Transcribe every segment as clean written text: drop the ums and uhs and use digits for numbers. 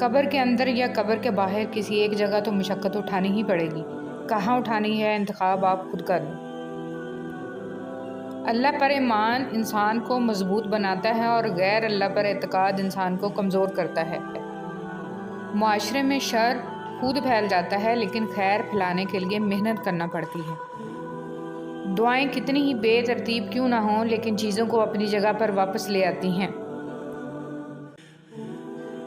قبر کے اندر یا قبر کے باہر کسی ایک جگہ تو مشقت اٹھانی ہی پڑے گی، کہاں اٹھانی ہے انتخاب آپ خود کر لیں۔ اللہ پر ایمان انسان کو مضبوط بناتا ہے اور غیر اللہ پر اعتقاد انسان کو کمزور کرتا ہے۔ معاشرے میں شر خود پھیل جاتا ہے لیکن خیر پھیلانے کے لیے محنت کرنا پڑتی ہے۔ دعائیں کتنی ہی بے ترتیب کیوں نہ ہوں لیکن چیزوں کو اپنی جگہ پر واپس لے آتی ہیں۔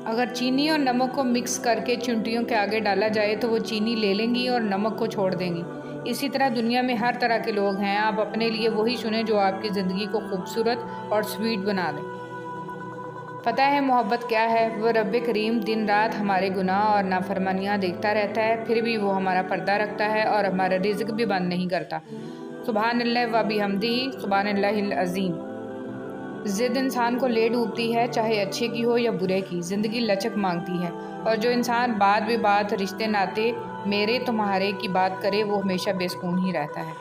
اگر چینی اور نمک کو مکس کر کے چونٹیوں کے آگے ڈالا جائے تو وہ چینی لے لیں گی اور نمک کو چھوڑ دیں گی۔ اسی طرح دنیا میں ہر طرح کے لوگ ہیں، آپ اپنے لیے وہی چنیں جو آپ کی زندگی کو خوبصورت اور سویٹ بنا دیں۔ پتہ ہے محبت کیا ہے؟ وہ رب کریم دن رات ہمارے گناہ اور نافرمانیاں دیکھتا رہتا ہے، پھر بھی وہ ہمارا پردہ رکھتا ہے اور ہمارا رزق بھی بند نہیں کرتا۔ سبحان اللہ و بحمدہ، سبحان اللہ العظیم۔ ضد انسان کو لے ڈوبتی ہے، چاہے اچھے کی ہو یا برے کی۔ زندگی لچک مانگتی ہے، اور جو انسان بات بے بات رشتے ناطے میرے تمہارے کی بات کرے وہ ہمیشہ بے سکون ہی رہتا ہے۔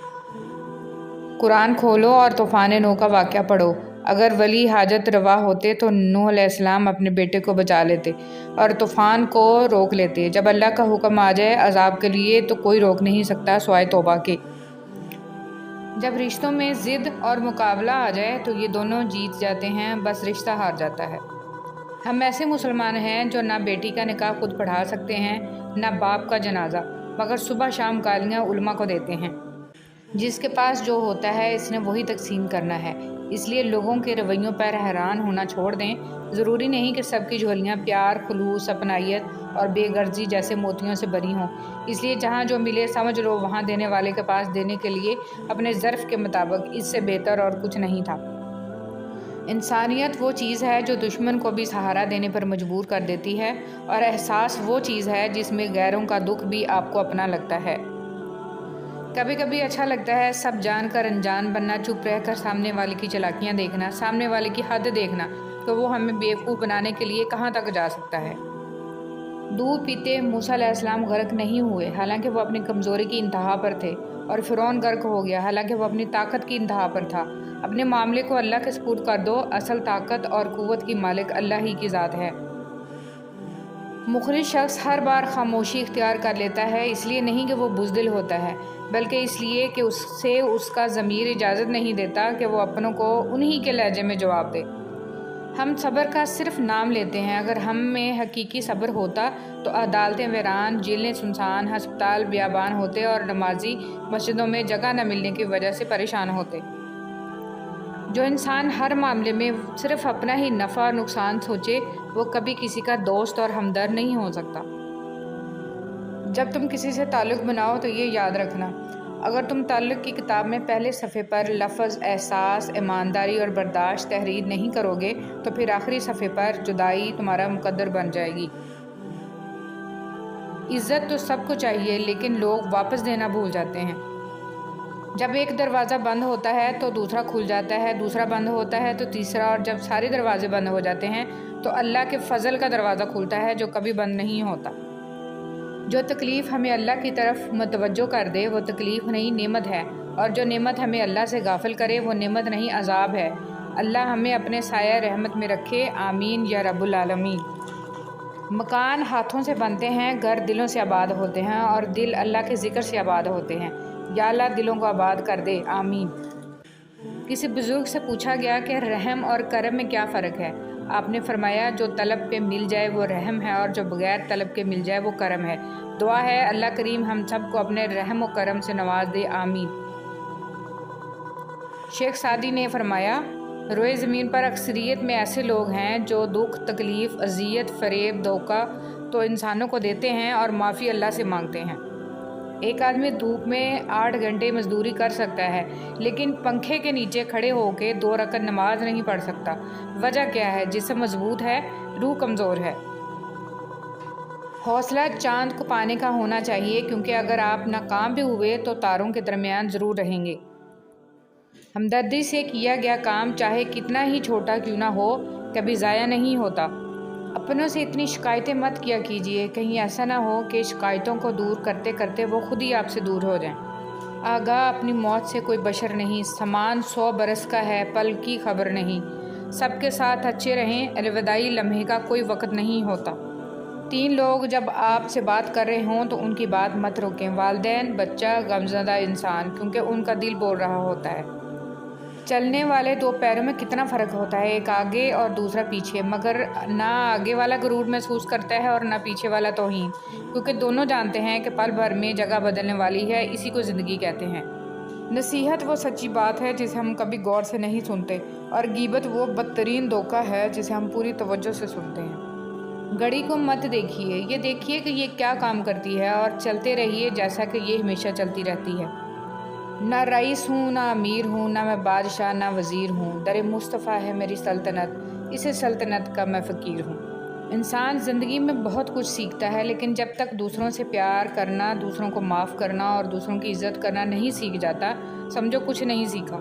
قرآن کھولو اور طوفان نوح کا واقعہ پڑھو۔ اگر ولی حاجت روا ہوتے تو نوح علیہ السلام اپنے بیٹے کو بچا لیتے اور طوفان کو روک لیتے۔ جب اللہ کا حکم آ جائے عذاب کے لیے تو کوئی روک نہیں سکتا سوائے توبہ کے۔ جب رشتوں میں ضد اور مقابلہ آ جائے تو یہ دونوں جیت جاتے ہیں، بس رشتہ ہار جاتا ہے۔ ہم ایسے مسلمان ہیں جو نہ بیٹی کا نکاح خود پڑھا سکتے ہیں نہ باپ کا جنازہ، مگر صبح شام گالیاں علماء کو دیتے ہیں۔ جس کے پاس جو ہوتا ہے اس نے وہی تقسیم کرنا ہے، اس لیے لوگوں کے رویوں پر حیران ہونا چھوڑ دیں۔ ضروری نہیں کہ سب کی جھولیاں پیار، خلوص، اپنائیت اور بے غرضی جیسے موتیوں سے بری ہوں، اس لیے جہاں جو ملے سمجھ لو وہاں دینے والے کے پاس دینے کے لیے اپنے ظرف کے مطابق اس سے بہتر اور کچھ نہیں تھا۔ انسانیت وہ چیز ہے جو دشمن کو بھی سہارا دینے پر مجبور کر دیتی ہے، اور احساس وہ چیز ہے جس میں غیروں کا دکھ بھی آپ کو اپنا لگتا ہے۔ کبھی کبھی اچھا لگتا ہے سب جان کر انجان بننا، چپ رہ کر سامنے والے کی چالاکیاں دیکھنا، سامنے والے کی حد دیکھنا کہ وہ ہمیں بیوقوف بنانے کے لیے کہاں تک جا سکتا ہے۔ دودھ پیتے موسیٰ علیہ السلام غرق نہیں ہوئے حالانکہ وہ اپنی کمزوری کی انتہا پر تھے، اور فرعون غرق ہو گیا حالانکہ وہ اپنی طاقت کی انتہا پر تھا۔ اپنے معاملے کو اللہ کے سپرد کر دو، اصل طاقت اور قوت کی مالک اللہ ہی کی ذات ہے۔ مخلص شخص ہر بار خاموشی اختیار کر لیتا ہے، اس لیے نہیں کہ وہ بزدل ہوتا ہے بلکہ اس لیے کہ اس کا ضمیر اجازت نہیں دیتا کہ وہ اپنوں کو انہی کے لہجے میں جواب دے۔ ہم صبر کا صرف نام لیتے ہیں، اگر ہم میں حقیقی صبر ہوتا تو عدالتیں ویران، جیلیں سنسان، ہسپتال بیابان ہوتے اور نمازی مسجدوں میں جگہ نہ ملنے کی وجہ سے پریشان ہوتے۔ جو انسان ہر معاملے میں صرف اپنا ہی نفع اور نقصان سوچے وہ کبھی کسی کا دوست اور ہمدرد نہیں ہو سکتا۔ جب تم کسی سے تعلق بناؤ تو یہ یاد رکھنا، اگر تم تعلق کی کتاب میں پہلے صفحے پر لفظ احساس، ایمانداری اور برداشت تحریر نہیں کرو گے تو پھر آخری صفحے پر جدائی تمہارا مقدر بن جائے گی۔ عزت تو سب کو چاہیے لیکن لوگ واپس دینا بھول جاتے ہیں۔ جب ایک دروازہ بند ہوتا ہے تو دوسرا کھل جاتا ہے، دوسرا بند ہوتا ہے تو تیسرا، اور جب سارے دروازے بند ہو جاتے ہیں تو اللہ کے فضل کا دروازہ کھلتا ہے جو کبھی بند نہیں ہوتا۔ جو تکلیف ہمیں اللہ کی طرف متوجہ کر دے وہ تکلیف نہیں نعمت ہے، اور جو نعمت ہمیں اللہ سے غافل کرے وہ نعمت نہیں عذاب ہے۔ اللہ ہمیں اپنے سایہ رحمت میں رکھے، آمین یا رب العالمین۔ مکان ہاتھوں سے بنتے ہیں، گھر دلوں سے آباد ہوتے ہیں، اور دل اللہ کے ذکر سے آباد ہوتے ہیں۔ یا اللہ دلوں کو آباد کر دے، آمین۔ کسی بزرگ سے پوچھا گیا کہ رحم اور کرم میں کیا فرق ہے؟ آپ نے فرمایا جو طلب پہ مل جائے وہ رحم ہے اور جو بغیر طلب کے مل جائے وہ کرم ہے۔ دعا ہے اللہ کریم ہم سب کو اپنے رحم و کرم سے نواز دے، آمین۔ شیخ سعدی نے فرمایا روئے زمین پر اکثریت میں ایسے لوگ ہیں جو دکھ، تکلیف، اذیت، فریب، دھوکہ تو انسانوں کو دیتے ہیں اور معافی اللہ سے مانگتے ہیں۔ ایک آدمی دھوپ میں 8 گھنٹے مزدوری کر سکتا ہے لیکن پنکھے کے نیچے کھڑے ہو کے 2 رکعت نماز نہیں پڑھ سکتا۔ وجہ کیا ہے؟ جسم مضبوط ہے، روح کمزور ہے۔ حوصلہ چاند کو پانے کا ہونا چاہیے کیونکہ اگر آپ ناکام بھی ہوئے تو تاروں کے درمیان ضرور رہیں گے۔ ہمدردی سے کیا گیا کام چاہے کتنا ہی چھوٹا کیوں نہ ہو کبھی ضائع نہیں ہوتا۔ اپنوں سے اتنی شکایتیں مت کیا کیجیے، کہیں ایسا نہ ہو کہ شکایتوں کو دور کرتے کرتے وہ خود ہی آپ سے دور ہو جائیں۔ آگاہ اپنی موت سے کوئی بشر نہیں، سامان 100 برس کا ہے، پل کی خبر نہیں۔ سب کے ساتھ اچھے رہیں، الوداعی لمحے کا کوئی وقت نہیں ہوتا۔ 3 لوگ جب آپ سے بات کر رہے ہوں تو ان کی بات مت روکیں، والدین، بچہ، غمزدہ انسان، کیونکہ ان کا دل بول رہا ہوتا ہے۔ چلنے والے 2 پیروں میں کتنا فرق ہوتا ہے، ایک آگے اور دوسرا پیچھے، مگر نہ آگے والا غرور محسوس کرتا ہے اور نہ پیچھے والا توہین، کیونکہ دونوں جانتے ہیں کہ پل بھر میں جگہ بدلنے والی ہے، اسی کو زندگی کہتے ہیں۔ نصیحت وہ سچی بات ہے جسے ہم کبھی غور سے نہیں سنتے، اور غیبت وہ بدترین دھوکہ ہے جسے ہم پوری توجہ سے سنتے ہیں۔ گھڑی کو مت دیکھیے، یہ دیکھیے کہ یہ کیا کام کرتی ہے، اور چلتے رہیے جیسا کہ یہ ہمیشہ چلتی رہتی ہے۔ نہ رئیس ہوں، نہ امیر ہوں، نہ میں بادشاہ، نہ وزیر ہوں، در مصطفیٰ ہے میری سلطنت، اسے سلطنت کا میں فقیر ہوں۔ انسان زندگی میں بہت کچھ سیکھتا ہے، لیکن جب تک دوسروں سے پیار کرنا، دوسروں کو معاف کرنا اور دوسروں کی عزت کرنا نہیں سیکھ جاتا، سمجھو کچھ نہیں سیکھا۔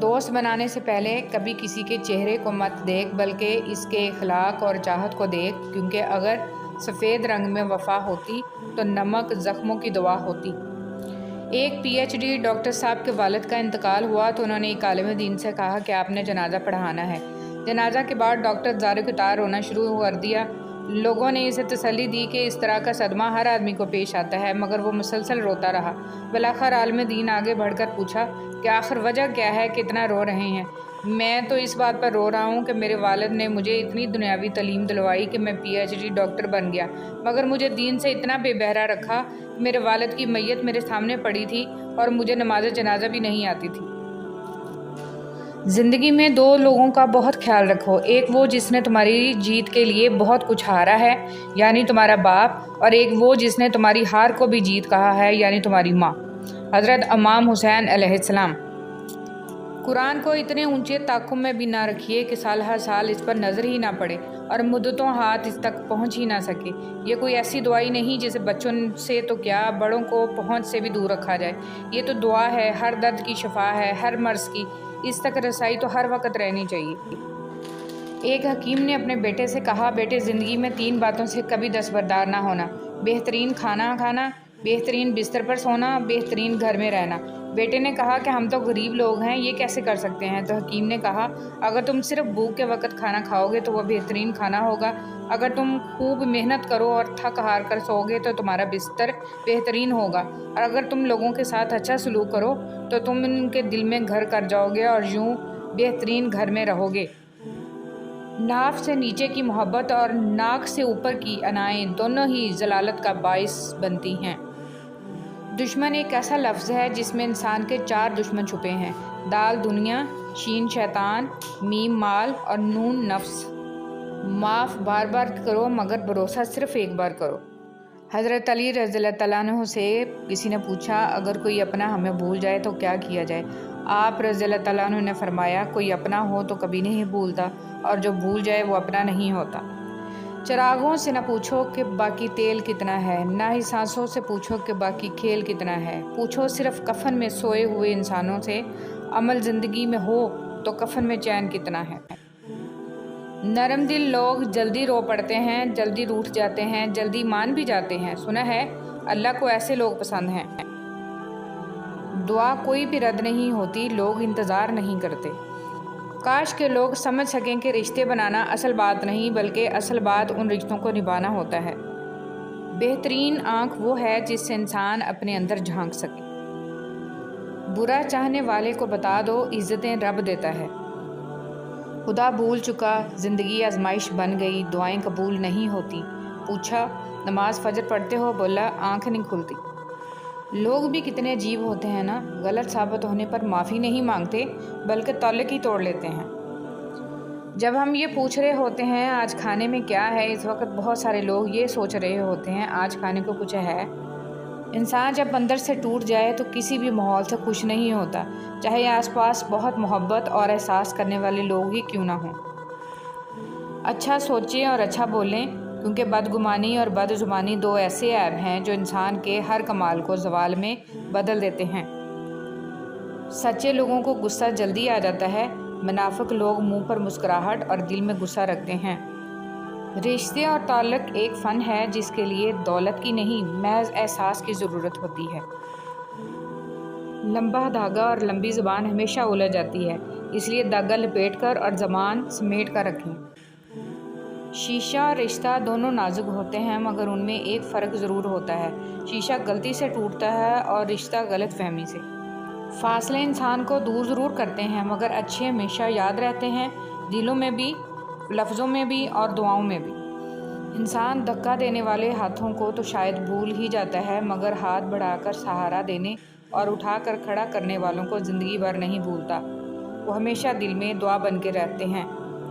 دوست بنانے سے پہلے کبھی کسی کے چہرے کو مت دیکھ، بلکہ اس کے اخلاق اور چاہت کو دیکھ، کیونکہ اگر سفید رنگ میں وفا ہوتی تو نمک زخموں کی دوا ہوتی۔ ایک پی ایچ ڈی ڈاکٹر صاحب کے والد کا انتقال ہوا تو انہوں نے ایک عالم دین سے کہا کہ آپ نے جنازہ پڑھانا ہے۔ جنازہ کے بعد ڈاکٹر زار قطار رونا شروع کر دیا۔ لوگوں نے اسے تسلی دی کہ اس طرح کا صدمہ ہر آدمی کو پیش آتا ہے، مگر وہ مسلسل روتا رہا۔ بالآخر عالم دین آگے بڑھ کر پوچھا کہ آخر وجہ کیا ہے کہ اتنا رو رہے ہیں؟ میں تو اس بات پر رو رہا ہوں کہ میرے والد نے مجھے اتنی دنیاوی تعلیم دلوائی کہ میں پی ایچ ڈی ڈاکٹر بن گیا، مگر مجھے دین سے اتنا بے بہرا رکھا کہ میرے والد کی میت میرے سامنے پڑی تھی اور مجھے نماز جنازہ بھی نہیں آتی تھی۔ زندگی میں 2 لوگوں کا بہت خیال رکھو، ایک وہ جس نے تمہاری جیت کے لیے بہت کچھ ہارا ہے، یعنی تمہارا باپ، اور ایک وہ جس نے تمہاری ہار کو بھی جیت کہا ہے، یعنی تمہاری ماں۔ حضرت امام حسین علیہ السلام۔ قرآن کو اتنے اونچے طاقم میں بھی نہ رکھیے کہ سال ہر سال اس پر نظر ہی نہ پڑے اور مدتوں ہاتھ اس تک پہنچ ہی نہ سکے۔ یہ کوئی ایسی دعائی نہیں جسے بچوں سے تو کیا بڑوں کو پہنچ سے بھی دور رکھا جائے۔ یہ تو دعا ہے، ہر درد کی شفا ہے، ہر مرض کی، اس تک رسائی تو ہر وقت رہنی چاہیے۔ ایک حکیم نے اپنے بیٹے سے کہا، بیٹے زندگی میں 3 باتوں سے کبھی دستبردار نہ ہونا: بہترین کھانا کھانا، بہترین بستر پر سونا، بہترین گھر میں رہنا۔ بیٹے نے کہا کہ ہم تو غریب لوگ ہیں، یہ کیسے کر سکتے ہیں؟ تو حکیم نے کہا، اگر تم صرف بھوک کے وقت کھانا کھاؤ گے تو وہ بہترین کھانا ہوگا، اگر تم خوب محنت کرو اور تھک ہار کر سو گے تو تمہارا بستر بہترین ہوگا، اور اگر تم لوگوں کے ساتھ اچھا سلوک کرو تو تم ان کے دل میں گھر کر جاؤ گے اور یوں بہترین گھر میں رہو گے۔ ناف سے نیچے کی محبت اور ناک سے اوپر کی انائیں دونوں ہی ضلالت کا باعث بنتی ہیں۔ دشمن ایک ایسا لفظ ہے جس میں انسان کے 4 دشمن چھپے ہیں: دال دنیا، شین شیطان، میم مال اور نون نفس۔ معاف بار بار کرو مگر بھروسہ صرف ایک بار کرو۔ حضرت علی رضی اللہ تعالیٰ عنہ سے کسی نے پوچھا، اگر کوئی اپنا ہمیں بھول جائے تو کیا کیا جائے؟ آپ رضی اللہ تعالیٰ عنہ نے فرمایا، کوئی اپنا ہو تو کبھی نہیں بھولتا، اور جو بھول جائے وہ اپنا نہیں ہوتا۔ چراغوں سے نہ پوچھو کہ باقی تیل کتنا ہے، نہ ہی سانسوں سے پوچھو کہ باقی کھیل کتنا ہے۔ پوچھو صرف کفن میں سوئے ہوئے انسانوں سے، عمل زندگی میں ہو تو کفن میں چین کتنا ہے۔ نرم دل لوگ جلدی رو پڑتے ہیں، جلدی روٹھ جاتے ہیں، جلدی مان بھی جاتے ہیں۔ سنا ہے اللہ کو ایسے لوگ پسند ہیں۔ دعا کوئی بھی رد نہیں ہوتی، لوگ انتظار نہیں کرتے۔ کاش کہ لوگ سمجھ سکیں کہ رشتے بنانا اصل بات نہیں، بلکہ اصل بات ان رشتوں کو نبھانا ہوتا ہے۔ بہترین آنکھ وہ ہے جس سے انسان اپنے اندر جھانک سکے۔ برا چاہنے والے کو بتا دو، عزتیں رب دیتا ہے۔ خدا بھول چکا، زندگی آزمائش بن گئی، دعائیں قبول نہیں ہوتی۔ پوچھا، نماز فجر پڑھتے ہو؟ بولا، آنکھ نہیں کھلتی۔ لوگ بھی کتنے عجیب ہوتے ہیں نا، غلط ثابت ہونے پر معافی نہیں مانگتے بلکہ تعلق ہی توڑ لیتے ہیں۔ جب ہم یہ پوچھ رہے ہوتے ہیں آج کھانے میں کیا ہے، اس وقت بہت سارے لوگ یہ سوچ رہے ہوتے ہیں آج کھانے کو کچھ ہے۔ انسان جب اندر سے ٹوٹ جائے تو کسی بھی ماحول سے خوش نہیں ہوتا، چاہے آس پاس بہت محبت اور احساس کرنے والے لوگ ہی کیوں نہ ہوں۔ اچھا سوچیں اور اچھا بولیں، کیونکہ بدگمانی اور بد زبانی 2 ایسے عیب ہیں جو انسان کے ہر کمال کو زوال میں بدل دیتے ہیں۔ سچے لوگوں کو غصہ جلدی آ جاتا ہے، منافق لوگ منہ پر مسکراہٹ اور دل میں غصہ رکھتے ہیں۔ رشتے اور تعلق ایک فن ہے جس کے لیے دولت کی نہیں، محض احساس کی ضرورت ہوتی ہے۔ لمبا دھاگا اور لمبی زبان ہمیشہ الجھ جاتی ہے، اس لیے دھاگا لپیٹ کر اور زبان سمیٹ کر رکھیں۔ شیشہ اور رشتہ دونوں نازک ہوتے ہیں، مگر ان میں ایک فرق ضرور ہوتا ہے۔ شیشہ غلطی سے ٹوٹتا ہے اور رشتہ غلط فہمی سے۔ فاصلے انسان کو دور ضرور کرتے ہیں، مگر اچھے ہمیشہ یاد رہتے ہیں، دلوں میں بھی، لفظوں میں بھی اور دعاؤں میں بھی۔ انسان دھکا دینے والے ہاتھوں کو تو شاید بھول ہی جاتا ہے، مگر ہاتھ بڑھا کر سہارا دینے اور اٹھا کر کھڑا کرنے والوں کو زندگی بھر نہیں بھولتا۔ وہ ہمیشہ دل میں دعا بن کے رہتے ہیں۔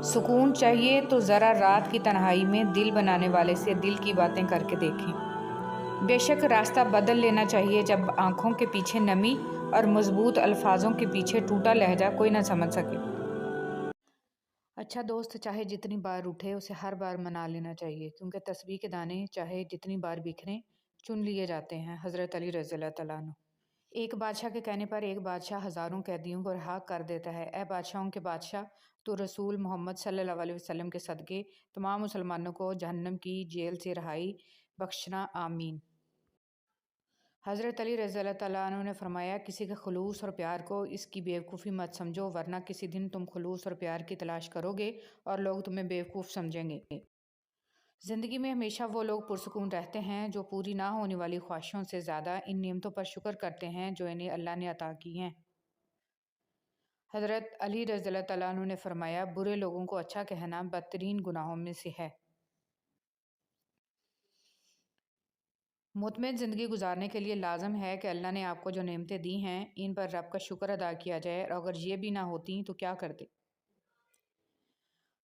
سکون چاہیے تو ذرا رات کی تنہائی میں دل بنانے والے سے دل کی باتیں کر کے دیکھیں۔ بے شک راستہ بدل لینا چاہیے جب آنکھوں کے پیچھے نمی اور مضبوط الفاظوں کے پیچھے ٹوٹا لہجہ کوئی نہ سمجھ سکے۔ اچھا دوست چاہے جتنی بار اٹھے اسے ہر بار منا لینا چاہیے، کیونکہ تسبیح کے دانے چاہے جتنی بار بکھریں چن لیے جاتے ہیں۔ حضرت علی رضی اللہ تعالیٰ عنہ۔ ایک بادشاہ کے کہنے پر ایک بادشاہ ہزاروں قیدیوں کو رہا کر دیتا ہے۔ اے بادشاہوں کے بادشاہ، تو رسول محمد صلی اللہ علیہ وسلم کے صدقے تمام مسلمانوں کو جہنم کی جیل سے رہائی بخشنا، آمین۔ حضرت علی رضی اللہ تعالیٰ عنہ نے فرمایا، کسی کے خلوص اور پیار کو اس کی بیوقوفی مت سمجھو، ورنہ کسی دن تم خلوص اور پیار کی تلاش کرو گے اور لوگ تمہیں بیوقوف سمجھیں گے۔ زندگی میں ہمیشہ وہ لوگ پرسکون رہتے ہیں جو پوری نہ ہونے والی خواہشوں سے زیادہ ان نعمتوں پر شکر کرتے ہیں جو انہیں اللہ نے عطا کی ہیں۔ حضرت علی رضی اللہ تعالیٰ عنہ نے فرمایا، برے لوگوں کو اچھا کہنا بدترین گناہوں میں سے ہے۔ مطمئن زندگی گزارنے کے لیے لازم ہے کہ اللہ نے آپ کو جو نعمتیں دی ہیں ان پر رب کا شکر ادا کیا جائے، اور اگر یہ بھی نہ ہوتی تو کیا کرتے۔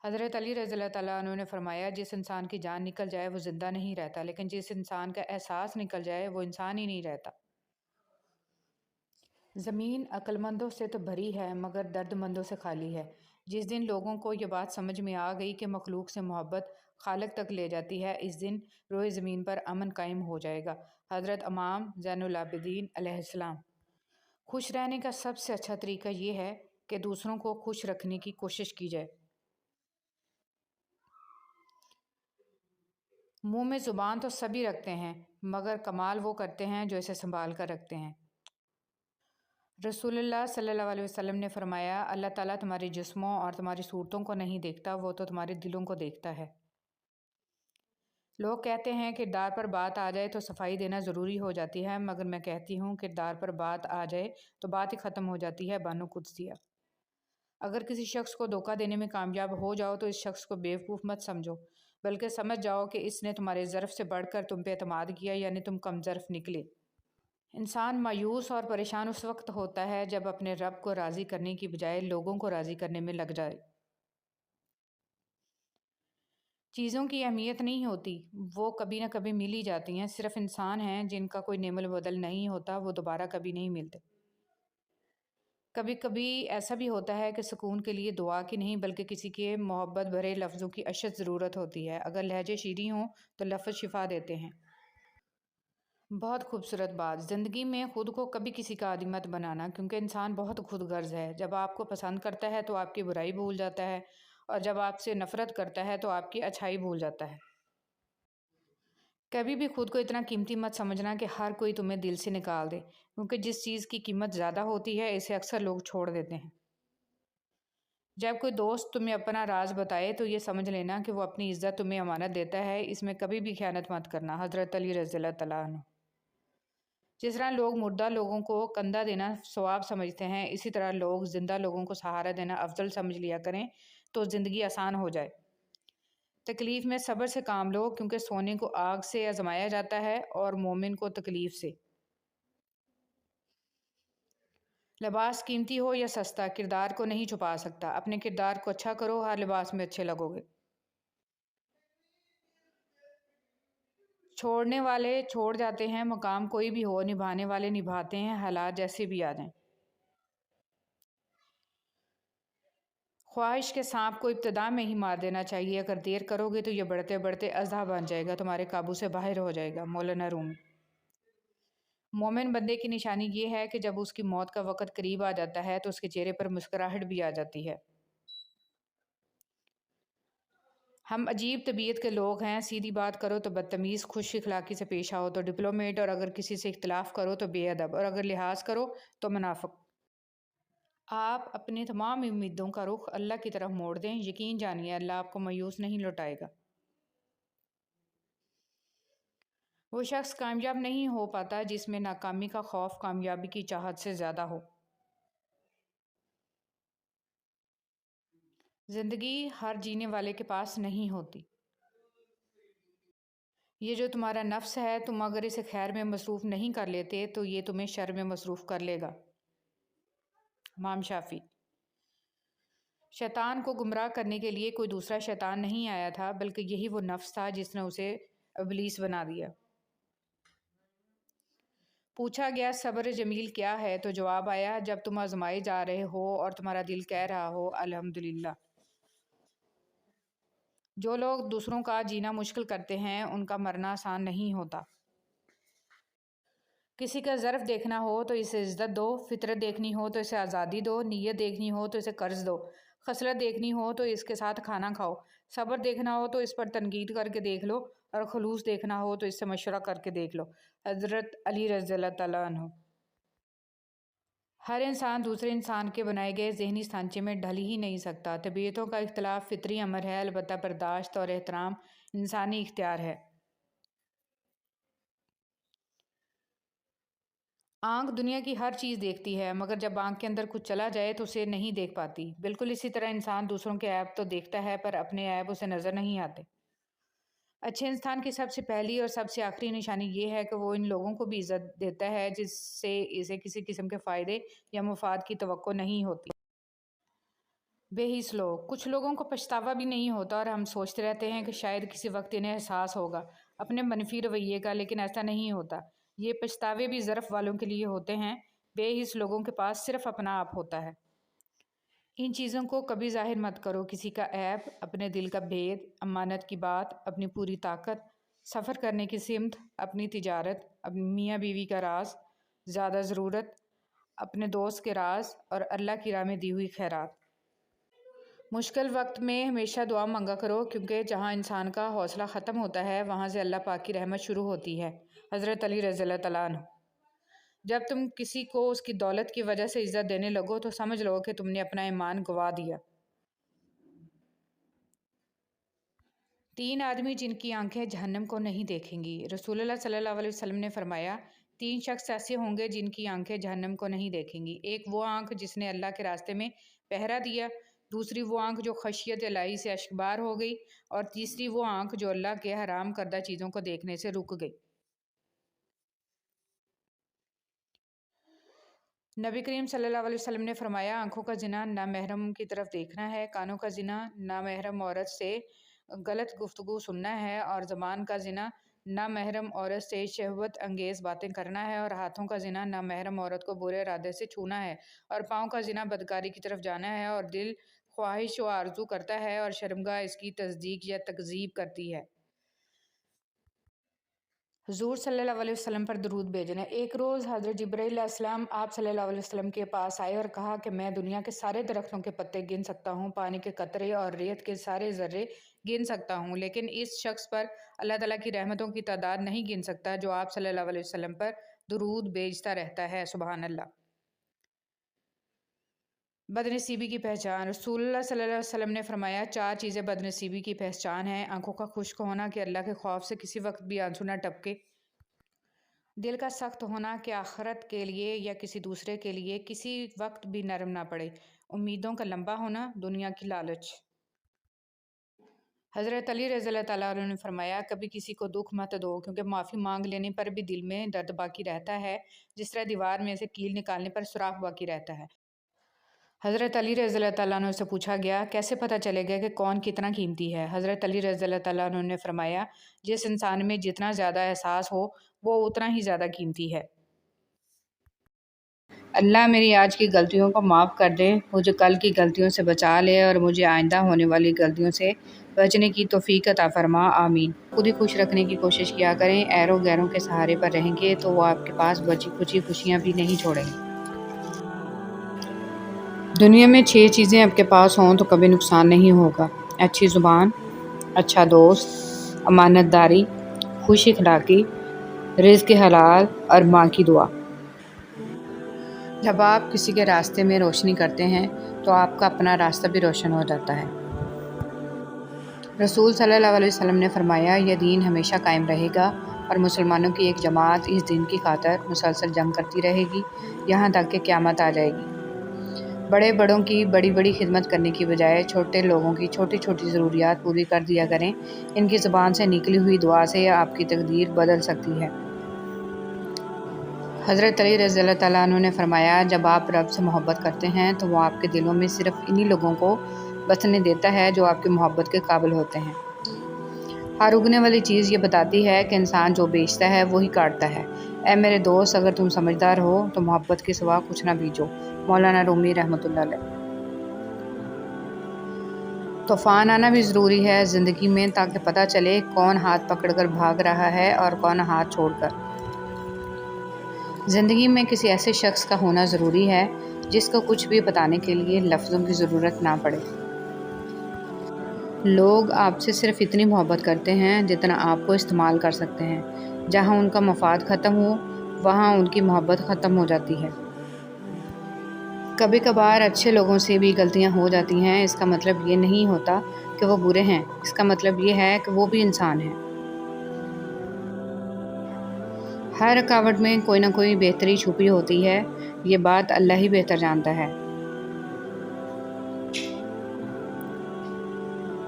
حضرت علی رضی اللہ تعالیٰ عنہ نے فرمایا، جس انسان کی جان نکل جائے وہ زندہ نہیں رہتا، لیکن جس انسان کا احساس نکل جائے وہ انسان ہی نہیں رہتا۔ زمین عقل مندوں سے تو بھری ہے مگر درد مندوں سے خالی ہے۔ جس دن لوگوں کو یہ بات سمجھ میں آ گئی کہ مخلوق سے محبت خالق تک لے جاتی ہے، اس دن روئے زمین پر امن قائم ہو جائے گا۔ حضرت امام زین العابدین علیہ السلام۔ خوش رہنے کا سب سے اچھا طریقہ یہ ہے کہ دوسروں کو خوش رکھنے کی کوشش کی جائے۔ منہ میں زبان تو سبھی رکھتے ہیں، مگر کمال وہ کرتے ہیں جو اسے سنبھال کر رکھتے ہیں۔ رسول اللہ صلی اللہ علیہ وسلم نے فرمایا، اللہ تعالیٰ تمہارے جسموں اور تمہاری صورتوں کو نہیں دیکھتا، وہ تو تمہارے دلوں کو دیکھتا ہے۔ لوگ کہتے ہیں کردار پر بات آ جائے تو صفائی دینا ضروری ہو جاتی ہے، مگر میں کہتی ہوں کردار پر بات آ جائے تو بات ہی ختم ہو جاتی ہے۔ بانو قدسیہ۔ اگر کسی شخص کو دھوکہ دینے میں کامیاب ہو جاؤ تو اس شخص کو بیوقوف مت سمجھو، بلکہ سمجھ جاؤ کہ اس نے تمہارے ظرف سے بڑھ کر تم پہ اعتماد کیا، یعنی تم کم ظرف نکلے۔ انسان مایوس اور پریشان اس وقت ہوتا ہے جب اپنے رب کو راضی کرنے کی بجائے لوگوں کو راضی کرنے میں لگ جائے۔ چیزوں کی اہمیت نہیں ہوتی، وہ کبھی نہ کبھی مل ہی جاتی ہیں، صرف انسان ہیں جن کا کوئی نعم البدل نہیں ہوتا، وہ دوبارہ کبھی نہیں ملتے۔ کبھی کبھی ایسا بھی ہوتا ہے کہ سکون کے لیے دعا کی نہیں بلکہ کسی کے محبت بھرے لفظوں کی اشد ضرورت ہوتی ہے۔ اگر لہجے شیریں ہوں تو لفظ شفا دیتے ہیں۔ بہت خوبصورت بات، زندگی میں خود کو کبھی کسی کا عادی مت بنانا، کیونکہ انسان بہت خود غرض ہے۔ جب آپ کو پسند کرتا ہے تو آپ کی برائی بھول جاتا ہے، اور جب آپ سے نفرت کرتا ہے تو آپ کی اچھائی بھول جاتا ہے۔ کبھی بھی خود کو اتنا قیمتی مت سمجھنا کہ ہر کوئی تمہیں دل سے نکال دے، کیونکہ جس چیز کی قیمت زیادہ ہوتی ہے اسے اکثر لوگ چھوڑ دیتے ہیں۔ جب کوئی دوست تمہیں اپنا راز بتائے تو یہ سمجھ لینا کہ وہ اپنی عزت تمہیں امانت دیتا ہے، اس میں کبھی بھی خیانت مت کرنا۔ حضرت علی رضی اللہ تعالیٰ عنہ۔ جس طرح لوگ مردہ لوگوں کو کندھا دینا ثواب سمجھتے ہیں، اسی طرح لوگ زندہ لوگوں کو سہارا دینا افضل سمجھ لیا کریں تو زندگی آسان ہو جائے۔ تکلیف میں صبر سے کام لو، کیونکہ سونے کو آگ سے آزمایا جاتا ہے اور مومن کو تکلیف سے۔ لباس قیمتی ہو یا سستا کردار کو نہیں چھپا سکتا، اپنے کردار کو اچھا کرو، ہر لباس میں اچھے لگو گے۔ چھوڑنے والے چھوڑ جاتے ہیں، مقام کوئی بھی ہو، نبھانے والے نبھاتے ہیں، حالات جیسے بھی آ جائیں۔ خواہش کے سانپ کو ابتدا میں ہی مار دینا چاہیے، اگر دیر کرو گے تو یہ بڑھتے بڑھتے اژدہا بن جائے گا، تمہارے قابو سے باہر ہو جائے گا۔ مولانا رومی۔ مومن بندے کی نشانی یہ ہے کہ جب اس کی موت کا وقت قریب آ جاتا ہے تو اس کے چہرے پر مسکراہٹ بھی آ جاتی ہے۔ ہم عجیب طبیعت کے لوگ ہیں، سیدھی بات کرو تو بدتمیز، خوش اخلاقی سے پیش آؤ تو ڈپلومیٹ، اور اگر کسی سے اختلاف کرو تو بے ادب، اور اگر لحاظ کرو تو منافق۔ آپ اپنی تمام امیدوں کا رخ اللہ کی طرف موڑ دیں، یقین جانیے اللہ آپ کو مایوس نہیں لوٹائے گا۔ وہ شخص کامیاب نہیں ہو پاتا جس میں ناکامی کا خوف کامیابی کی چاہت سے زیادہ ہو۔ زندگی ہر جینے والے کے پاس نہیں ہوتی۔ یہ جو تمہارا نفس ہے، تم اگر اسے خیر میں مصروف نہیں کر لیتے تو یہ تمہیں شر میں مصروف کر لے گا۔ امام شافعی۔ شیطان کو گمراہ کرنے کے لیے کوئی دوسرا شیطان نہیں آیا تھا، بلکہ یہی وہ نفس تھا جس نے اسے ابلیس بنا دیا۔ پوچھا گیا صبر جمیل کیا ہے تو جواب آیا، جب تم آزمائے جا رہے ہو اور تمہارا دل کہہ رہا ہو الحمدللہ۔ جو لوگ دوسروں کا جینا مشکل کرتے ہیں ان کا مرنا آسان نہیں ہوتا۔ کسی کا ظرف دیکھنا ہو تو اسے عزت دو، فطرت دیکھنی ہو تو اسے آزادی دو، نیت دیکھنی ہو تو اسے قرض دو، خصلت دیکھنی ہو تو اس کے ساتھ کھانا کھاؤ، صبر دیکھنا ہو تو اس پر تنقید کر کے دیکھ لو، اور خلوص دیکھنا ہو تو اس سے مشورہ کر کے دیکھ لو۔ حضرت علی رضی اللہ تعالیٰ عنہ۔ ہر انسان دوسرے انسان کے بنائے گئے ذہنی سانچے میں ڈھل ہی نہیں سکتا۔ طبیعتوں کا اختلاف فطری امر ہے، البتہ برداشت اور احترام انسانی اختیار ہے۔ آنکھ دنیا کی ہر چیز دیکھتی ہے، مگر جب آنکھ کے اندر کچھ چلا جائے تو اسے نہیں دیکھ پاتی۔ بالکل اسی طرح انسان دوسروں کے عیب تو دیکھتا ہے پر اپنے عیب اسے نظر نہیں آتے۔ اچھے انسان کی سب سے پہلی اور سب سے آخری نشانی یہ ہے کہ وہ ان لوگوں کو بھی عزت دیتا ہے جس سے اسے کسی قسم کے فائدے یا مفاد کی توقع نہیں ہوتی۔ بے حس لوگ، کچھ لوگوں کو پچھتاوا بھی نہیں ہوتا اور ہم سوچتے رہتے ہیں کہ شاید کسی وقت انہیں احساس ہوگا اپنے منفی رویے کا، لیکن ایسا نہیں ہوتا۔ یہ پچھتاوے بھی ظرف والوں کے لیے ہوتے ہیں۔ بے حس لوگوں کے پاس صرف اپنا آپ ہوتا ہے۔ ان چیزوں کو کبھی ظاہر مت کرو، کسی کا عیب، اپنے دل کا بھید، امانت کی بات، اپنی پوری طاقت، سفر کرنے کی سمت، اپنی تجارت، اپنی میاں بیوی کا راز، زیادہ ضرورت، اپنے دوست کے راز اور اللہ کی راہ میں دی ہوئی خیرات۔ مشکل وقت میں ہمیشہ دعا مانگا کرو، کیونکہ جہاں انسان کا حوصلہ ختم ہوتا ہے وہاں سے اللہ پاک کی رحمت شروع ہوتی ہے۔ حضرت علی رضی اللہ تعالیٰ عنہ۔ جب تم کسی کو اس کی دولت کی وجہ سے عزت دینے لگو تو سمجھ لو کہ تم نے اپنا ایمان گنوا دیا۔ 3 آدمی جن کی آنکھیں جہنم کو نہیں دیکھیں گی۔ رسول اللہ صلی اللہ علیہ وسلم نے فرمایا، 3 شخص ایسے ہوں گے جن کی آنکھیں جہنم کو نہیں دیکھیں گی۔ ایک وہ آنکھ جس نے اللہ کے راستے میں پہرا دیا، دوسری وہ آنکھ جو خشیت الہی سے اشکبار ہو گئی، اور تیسری وہ آنکھ جو اللہ کے حرام کردہ چیزوں کو دیکھنے سے رک گئی۔ نبی کریم صلی اللہ علیہ وسلم نے فرمایا، آنکھوں کا زنا نامحرم کی طرف دیکھنا ہے، کانوں کا زنا نامحرم عورت سے غلط گفتگو سننا ہے، اور زبان کا زنا نامحرم عورت سے شہوت انگیز باتیں کرنا ہے، اور ہاتھوں کا زنا نامحرم عورت کو برے ارادے سے چھونا ہے، اور پاؤں کا زنا بدکاری کی طرف جانا ہے، اور دل خواہش و آرزو کرتا ہے اور شرمگاہ اس کی تصدیق یا تکذیب کرتی ہے۔ حضور صلی اللہ علیہ وسلم پر درود بھیجنا۔ ایک روز حضرت جبرائیل علیہ السلام آپ صلی اللہ علیہ وسلم کے پاس آئے اور کہا کہ میں دنیا کے سارے درختوں کے پتے گن سکتا ہوں، پانی کے قطرے اور ریت کے سارے ذرے گن سکتا ہوں، لیکن اس شخص پر اللہ تعالیٰ کی رحمتوں کی تعداد نہیں گن سکتا جو آپ صلی اللہ علیہ وسلم پر درود بھیجتا رہتا ہے۔ سبحان اللہ۔ بدنصیبی کی پہچان۔ رسول اللہ صلی اللہ علیہ وسلم نے فرمایا، 4 چیزیں بدنصیبی کی پہچان ہیں: آنکھوں کا خشک ہونا کہ اللہ کے خوف سے کسی وقت بھی آنسو نہ ٹپکے، دل کا سخت ہونا کہ آخرت کے لیے یا کسی دوسرے کے لیے کسی وقت بھی نرم نہ پڑے، امیدوں کا لمبا ہونا، دنیا کی لالچ۔ حضرت علی رضی اللہ تعالیٰ عنہ نے فرمایا، کبھی کسی کو دکھ مت دو، کیونکہ معافی مانگ لینے پر بھی دل میں درد باقی رہتا ہے، جس طرح دیوار میں سے کیل نکالنے پر سوراخ باقی رہتا ہے۔ حضرت علی رضی اللہ تعالیٰ عنہ سے پوچھا گیا، کیسے پتہ چلے گا کہ کون کتنا قیمتی ہے؟ حضرت علی رضی اللہ تعالیٰ عنہ نے فرمایا، جس انسان میں جتنا زیادہ احساس ہو وہ اتنا ہی زیادہ قیمتی ہے۔ اللہ میری آج کی غلطیوں کو معاف کر دے، مجھے کل کی غلطیوں سے بچا لے اور مجھے آئندہ ہونے والی غلطیوں سے بچنے کی توفیق عطا فرما، آمین۔ خود ہی خوش رکھنے کی کوشش کیا کریں، ایروں غیروں کے سہارے پر رہیں گے تو وہ آپ کے پاس بچی کچی خوشیاں بھی نہیں چھوڑیں گے۔ دنیا میں 6 چیزیں آپ کے پاس ہوں تو کبھی نقصان نہیں ہوگا: اچھی زبان، اچھا دوست، امانت داری، خوش اخلاقی، رزق حلال اور ماں کی دعا۔ جب آپ کسی کے راستے میں روشنی کرتے ہیں تو آپ کا اپنا راستہ بھی روشن ہو جاتا ہے۔ رسول صلی اللہ علیہ وسلم نے فرمایا، یہ دین ہمیشہ قائم رہے گا، اور مسلمانوں کی ایک جماعت اس دین کی خاطر مسلسل جنگ کرتی رہے گی یہاں تک کہ قیامت آ جائے گی۔ بڑے بڑوں کی بڑی بڑی خدمت کرنے کی بجائے چھوٹے لوگوں کی چھوٹی چھوٹی ضروریات پوری کر دیا کریں۔ ان کی زبان سے نکلی ہوئی دعا سے آپ کی تقدیر بدل سکتی ہے۔ حضرت علی رضی اللہ تعالیٰ عنہ نے فرمایا، جب آپ رب سے محبت کرتے ہیں تو وہ آپ کے دلوں میں صرف انہی لوگوں کو بسنے دیتا ہے جو آپ کی محبت کے قابل ہوتے ہیں۔ ہر اگنے والی چیز یہ بتاتی ہے کہ انسان جو بیچتا ہے وہی کاٹتا ہے۔ اے میرے دوست، اگر تم سمجھدار ہو تو محبت کے سوا کچھ نہ بیچو۔ مولانا رومی رحمۃ اللہ علیہ۔ طوفان آنا بھی ضروری ہے زندگی میں تاکہ پتہ چلے کون ہاتھ پکڑ کر بھاگ رہا ہے اور کون ہاتھ چھوڑ کر۔ زندگی میں کسی ایسے شخص کا ہونا ضروری ہے جس کو کچھ بھی بتانے کے لیے لفظوں کی ضرورت نہ پڑے۔ لوگ آپ سے صرف اتنی محبت کرتے ہیں جتنا آپ کو استعمال کر سکتے ہیں۔ جہاں ان کا مفاد ختم ہو وہاں ان کی محبت ختم ہو جاتی ہے۔ کبھی کبھار اچھے لوگوں سے بھی غلطیاں ہو جاتی ہیں۔ اس کا مطلب یہ نہیں ہوتا کہ وہ برے ہیں، اس کا مطلب یہ ہے کہ وہ بھی انسان ہیں۔ ہر رکاوٹ میں کوئی نہ کوئی بہتری چھپی ہوتی ہے، یہ بات اللہ ہی بہتر جانتا ہے۔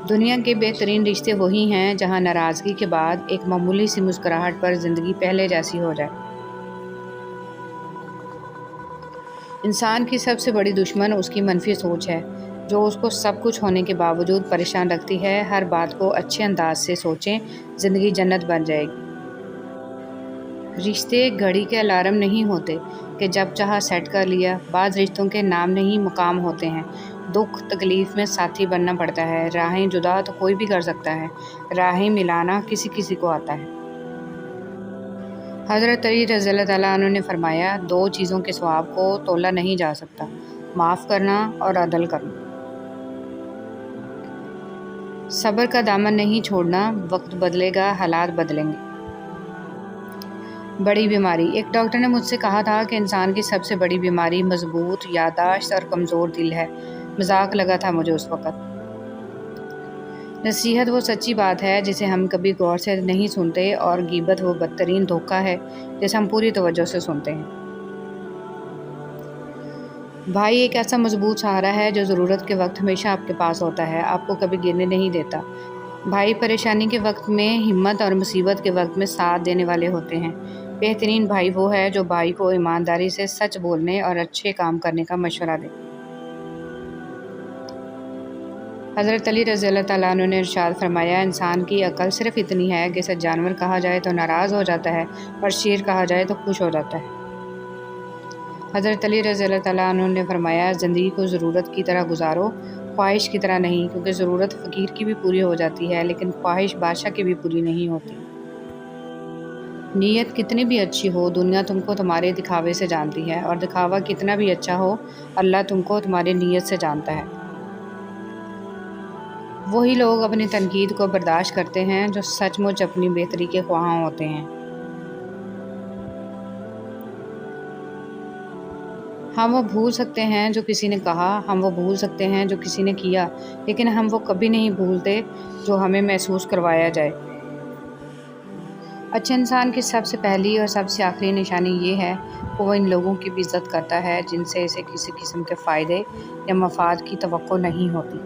دنیا کے بہترین رشتے وہی ہیں جہاں ناراضگی کے بعد ایک معمولی سی مسکراہٹ پر زندگی پہلے جیسی ہو جائے۔ انسان کی سب سے بڑی دشمن اس کی منفی سوچ ہے، جو اس کو سب کچھ ہونے کے باوجود پریشان رکھتی ہے۔ ہر بات کو اچھے انداز سے سوچیں، زندگی جنت بن جائے گی۔ رشتے گھڑی کے الارم نہیں ہوتے کہ جب چاہا سیٹ کر لیا۔ بعض رشتوں کے نام نہیں مقام ہوتے ہیں۔ دکھ تکلیف میں ساتھی بننا پڑتا ہے۔ راہیں جدا تو کوئی بھی کر سکتا ہے، راہیں ملانا کسی کسی کو آتا ہے۔ حضرت علی رضی اللہ تعالیٰ عنہ نے فرمایا، دو چیزوں کے ثواب کو تولا نہیں جا سکتا، معاف کرنا اور عدل کرنا۔ صبر کا دامن نہیں چھوڑنا، وقت بدلے گا، حالات بدلیں گے۔ بڑی بیماری۔ ایک ڈاکٹر نے مجھ سے کہا تھا کہ انسان کی سب سے بڑی بیماری مضبوط یادداشت اور کمزور دل ہے۔ مذاق لگا تھا مجھے اس وقت۔ نصیحت وہ سچی بات ہے جسے ہم کبھی غور سے نہیں سنتے، اور غیبت وہ بدترین دھوکہ ہے جسے ہم پوری توجہ سے سنتے ہیں۔ بھائی ایک ایسا مضبوط سہارا ہے جو ضرورت کے وقت ہمیشہ آپ کے پاس ہوتا ہے، آپ کو کبھی گرنے نہیں دیتا۔ بھائی پریشانی کے وقت میں، ہمت اور مصیبت کے وقت میں ساتھ دینے والے ہوتے ہیں۔ بہترین بھائی وہ ہے جو بھائی کو ایمانداری سے سچ بولنے اور اچھے کام کرنے کا مشورہ دے۔ حضرت علی رضی اللہ تعالیٰ عنہ نے ارشاد فرمایا، انسان کی عقل صرف اتنی ہے کہ اسے جانور کہا جائے تو ناراض ہو جاتا ہے اور شیر کہا جائے تو خوش ہو جاتا ہے۔ حضرت علی رضی اللہ تعالیٰ عنہ نے فرمایا، زندگی کو ضرورت کی طرح گزارو، خواہش کی طرح نہیں، کیونکہ ضرورت فقیر کی بھی پوری ہو جاتی ہے لیکن خواہش بادشاہ کی بھی پوری نہیں ہوتی۔ نیت کتنی بھی اچھی ہو، دنیا تم کو تمہارے دکھاوے سے جانتی ہے، اور دکھاوا کتنا بھی اچھا ہو، اللہ تم کو تمہاری نیت سے جانتا ہے۔ وہی لوگ اپنی تنقید کو برداشت کرتے ہیں جو سچ مچ اپنی بہتری کے خواہاں ہوتے ہیں۔ ہم وہ بھول سکتے ہیں جو کسی نے کہا، ہم وہ بھول سکتے ہیں جو کسی نے کیا، لیکن ہم وہ کبھی نہیں بھولتے جو ہمیں محسوس کروایا جائے۔ اچھے انسان کی سب سے پہلی اور سب سے آخری نشانی یہ ہے کہ وہ ان لوگوں کی بھی عزت کرتا ہے جن سے اسے کسی قسم کے فائدے یا مفاد کی توقع نہیں ہوتی۔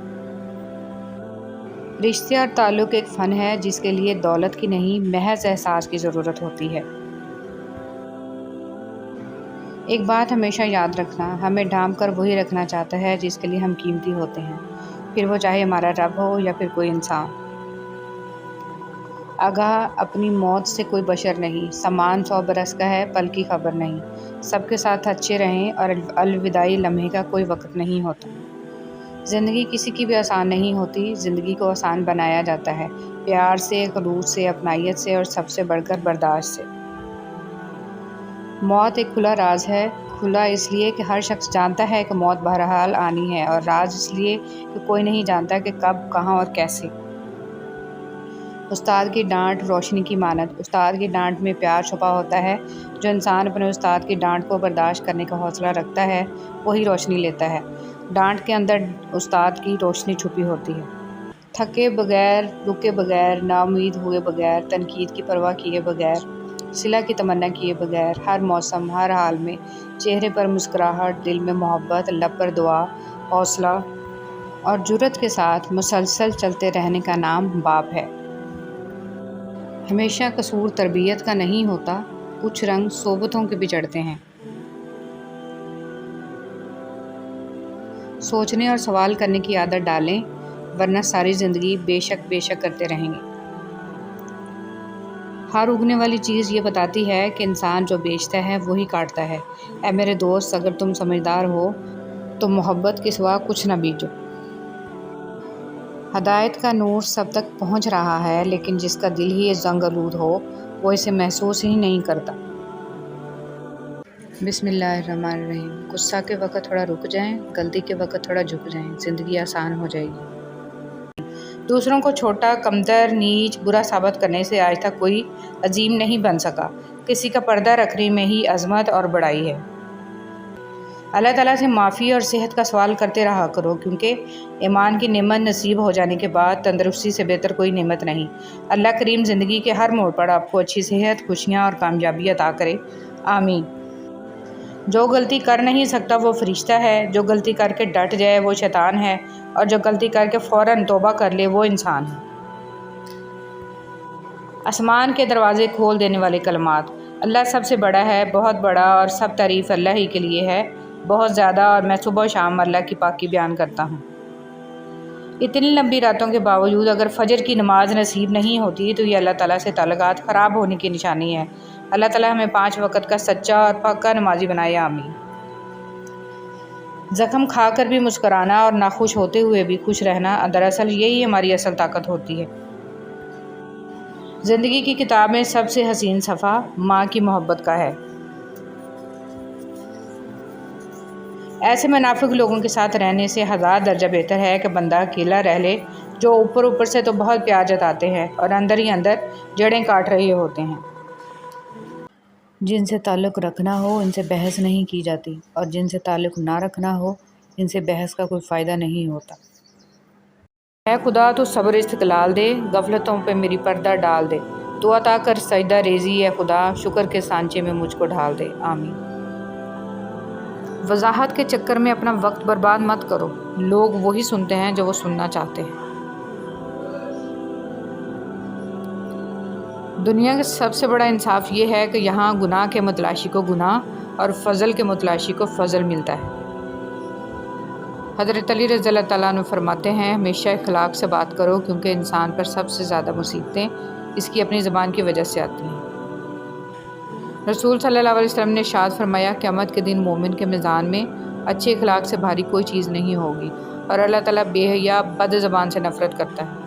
رشتے اور تعلق ایک فن ہے جس کے لیے دولت کی نہیں، محض احساس کی ضرورت ہوتی ہے۔ ایک بات ہمیشہ یاد رکھنا، ہمیں ڈھانپ کر وہی رکھنا چاہتا ہے جس کے لیے ہم قیمتی ہوتے ہیں، پھر وہ چاہے ہمارا رب ہو یا پھر کوئی انسان۔ آگاہ اپنی موت سے کوئی بشر نہیں، سامان 100 برس کا ہے، پل کی خبر نہیں۔ سب کے ساتھ اچھے رہیں، اور الوداعی لمحے کا کوئی وقت نہیں ہوتا۔ زندگی کسی کی بھی آسان نہیں ہوتی، زندگی کو آسان بنایا جاتا ہے پیار سے، خلوص سے، اپنائیت سے، اور سب سے بڑھ کر برداشت سے۔ موت ایک کھلا راز ہے، کھلا اس لیے کہ ہر شخص جانتا ہے کہ موت بہرحال آنی ہے، اور راز اس لیے کہ کوئی نہیں جانتا کہ کب، کہاں اور کیسے۔ استاد کی ڈانٹ روشنی کی مانند، استاد کی ڈانٹ میں پیار چھپا ہوتا ہے۔ جو انسان اپنے استاد کی ڈانٹ کو برداشت کرنے کا حوصلہ رکھتا ہے وہی روشنی لیتا ہے۔ ڈانٹ کے اندر استاد کی روشنی چھپی ہوتی ہے۔ تھکے بغیر، رکے بغیر، ناامید ہوئے بغیر، تنقید کی پرواہ کیے بغیر، صلح کی تمنا کیے بغیر، ہر موسم ہر حال میں چہرے پر مسکراہٹ، دل میں محبت، لب پر دعا، حوصلہ اور جرأت کے ساتھ مسلسل چلتے رہنے کا نام باپ ہے۔ ہمیشہ قصور تربیت کا نہیں ہوتا، کچھ رنگ صحبتوں کے بھی چڑھتے ہیں۔ سوچنے اور سوال کرنے کی عادت ڈالیں، ورنہ ساری زندگی بے شک کرتے رہیں گے۔ ہر اگنے والی چیز یہ بتاتی ہے کہ انسان جو بیچتا ہے وہی کاٹتا ہے۔ اے میرے دوست، اگر تم سمجھدار ہو تو محبت کے سوا کچھ نہ بیچو۔ ہدایت کا نور سب تک پہنچ رہا ہے، لیکن جس کا دل ہی زنگ آلود ہو وہ اسے محسوس ہی نہیں کرتا۔ بسم اللہ الرحمن الرحیم۔ غصہ کے وقت تھوڑا رک جائیں، غلطی کے وقت تھوڑا جھک جائیں، زندگی آسان ہو جائے گی۔ دوسروں کو چھوٹا، کمتر، نیچ، برا ثابت کرنے سے آج تک کوئی عظیم نہیں بن سکا۔ کسی کا پردہ رکھنے میں ہی عظمت اور بڑائی ہے۔ اللہ تعالیٰ سے معافی اور صحت کا سوال کرتے رہا کرو، کیونکہ ایمان کی نعمت نصیب ہو جانے کے بعد تندرستی سے بہتر کوئی نعمت نہیں۔ اللہ کریم زندگی کے ہر موڑ پر آپ کو اچھی صحت، خوشیاں اور کامیابی عطا کرے، آمین۔ جو غلطی کر نہیں سکتا وہ فرشتہ ہے، جو غلطی کر کے ڈٹ جائے وہ شیطان ہے، اور جو غلطی کر کے فوراً توبہ کر لے وہ انسان ہے۔ آسمان کے دروازے کھول دینے والے کلمات۔ اللہ سب سے بڑا ہے، بہت بڑا، اور سب تعریف اللہ ہی کے لیے ہے، بہت زیادہ، اور میں صبح و شام اللہ کی پاکی بیان کرتا ہوں۔ اتنی لمبی راتوں کے باوجود اگر فجر کی نماز نصیب نہیں ہوتی تو یہ اللہ تعالیٰ سے تعلقات خراب ہونے کی نشانی ہے۔ اللہ تعالیٰ ہمیں 5 وقت کا سچا اور پکا نمازی بنائے، آمین۔ زخم کھا کر بھی مسکرانا اور ناخوش ہوتے ہوئے بھی خوش رہنا، دراصل یہی ہماری اصل طاقت ہوتی ہے۔ زندگی کی کتاب میں سب سے حسین صفحہ ماں کی محبت کا ہے۔ ایسے منافق لوگوں کے ساتھ رہنے سے 1000 درجہ بہتر ہے کہ بندہ اکیلا رہ لے، جو اوپر سے تو بہت پیار جتاتے ہیں اور اندر ہی اندر جڑیں کاٹ رہے ہوتے ہیں۔ جن سے تعلق رکھنا ہو ان سے بحث نہیں کی جاتی، اور جن سے تعلق نہ رکھنا ہو ان سے بحث کا کوئی فائدہ نہیں ہوتا۔ اے خدا تو صبر استقلال دے، غفلتوں پہ میری پردہ ڈال دے، تو عطا کر سجدہ ریزی اے خدا، شکر کے سانچے میں مجھ کو ڈھال دے، آمین۔ وضاحت کے چکر میں اپنا وقت برباد مت کرو، لوگ وہی سنتے ہیں جو وہ سننا چاہتے ہیں۔ دنیا کا سب سے بڑا انصاف یہ ہے کہ یہاں گناہ کے متلاشی کو گناہ اور فضل کے متلاشی کو فضل ملتا ہے۔ حضرت علی رضی اللہ تعالیٰ عنہ فرماتے ہیں، ہمیشہ اخلاق سے بات کرو، کیونکہ انسان پر سب سے زیادہ مصیبتیں اس کی اپنی زبان کی وجہ سے آتی ہیں۔ رسول صلی اللہ علیہ وسلم نے ارشاد فرمایا، قیامت کے دن مومن کے میزان میں اچھے اخلاق سے بھاری کوئی چیز نہیں ہوگی، اور اللہ تعالیٰ بے حیا بد زبان سے نفرت کرتا ہے۔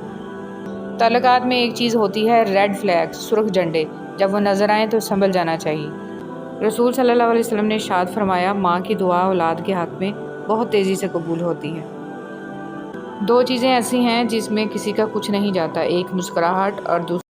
تعلقات میں ایک چیز ہوتی ہے ریڈ فلیگ، سرخ جھنڈے، جب وہ نظر آئیں تو سنبھل جانا چاہیے۔ رسول صلی اللہ علیہ وسلم نے ارشاد فرمایا، ماں کی دعا اولاد کے حق میں بہت تیزی سے قبول ہوتی ہے۔ 2 چیزیں ایسی ہیں جس میں کسی کا کچھ نہیں جاتا، ایک مسکراہٹ اور دوسری